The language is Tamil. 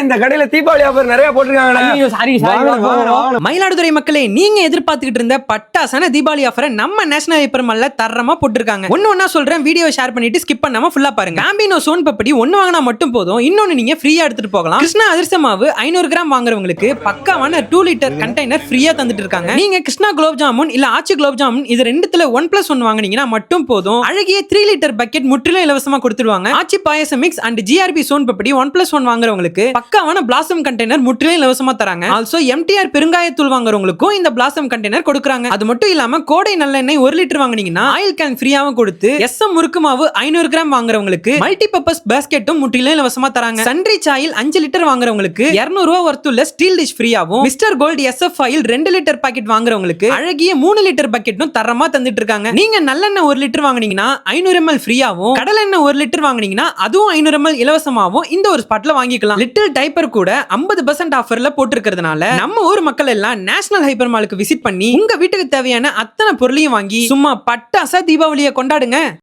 இந்த கடையில தீபாவளி ஆஃபர் நிறைய போட்டுருக்காங்க. மயிலாடுதுறை மக்களே, நீங்க எதிர்பார்த்துக்கிட்டு இருந்த பட்டாசான தீபாவளி ஆஃபரை நம்ம நேஷனல் ஹைப்பர் மால்ல தரமா போட்டுருக்காங்க. ஒண்ணா சொல்றேன், வீடியோ ஷேர் பண்ணிட்டு ஸ்கிப் பண்ணாம ஃபுல்லா பாருங்க. காம்பினோ சோன் பப்படி ஒன்னு வாங்கினா மட்டும் போதும், இன்னொன்னு நீங்க ஃப்ரீயா எடுத்துட்டு போகலாம். கிருஷ்ணா அதிர்ச மாவு 500 கிராம் வாங்குறவங்களுக்கு பக்காவான 2 லிட்டர் கண்டெய்னர் ஃப்ரீயா தந்துட்டு இருக்காங்க. நீங்க கிருஷ்ணா குலோப் ஜாமுன் இல்ல ஆச்சி குலோப் ஜாமுன் இது ரெண்டுத்துல 1+1 வாங்குனீங்கன்னா மட்டும் போதும், அழகிய 3 லிட்டர் பக்கெட் முற்றிலும் இலவசமா கொடுத்துருவாங்க. Aachi payasam mix and GRB சோன் பப்படி 1+1 வாங்குறவங்களுக்கு பக்காவான பிளாசம் கண்டெய்னர் முற்றிலும் இலவசமா தராங்க. ஆல்சோ MTR பெருங்காயத்தூள் வாங்குறவங்களுக்கும் இந்த பிளாசம் கண்டெய்னர் கொடுக்குறாங்க. அது மட்டும் இல்லாம கோடை நல்லெண்ணெய் 1 லிட்டர் வாங்குனீங்கன்னா ஆயில் கேன் ஃப்ரீயாவும் கொடுத்து SM முறுக்கு மாவு 500 கிராம் வாங்குறவங்களுக்கு மல்டி பர்பஸ் பாஸ்கெட்டும் முற்றிலும் இலவசமா தராங்க. சன்ரிச் ஆயில் 5 லிட்டர் வாங்குறவங்களுக்கு 200 ரூபாய் வர்த்துள்ள ஸ்டீல் டிஷ் ஃப்ரீயாவும், mister gold SF oil 2 litre packet வாங்குறவங்களுக்கு அழகிய 3 லிட்டர் பாக்கெட்டும் தரமா தந்துட்டு இருக்காங்க. நீங்க நல்லெண்ணெய் 1 லிட்டர் வாங்குனீங்கன்னா 500 ml ஃப்ரீயாவும், கடலெண்ணெய் 1 லிட்டர் வாங்குனீங்கன்னா அதுவும் 500 ml இலவசமாவும் இந்த ஒரு ஸ்பாட்ல வாங்கிக்கலாம். லிட்டில் டைப்பர் கூட 50% ஆஃபர்ல போட்டுருக்கிறதுனால நம்ம ஊர் மக்கள் எல்லாம் நேஷனல் ஹைப்பர் மாலுக்கு விசிட் பண்ணி உங்க வீட்டுக்கு தேவையான அத்தனை பொருளையும் வாங்கி சும்மா பட்டாசா தீபாவளியை கொண்டாடுங்க.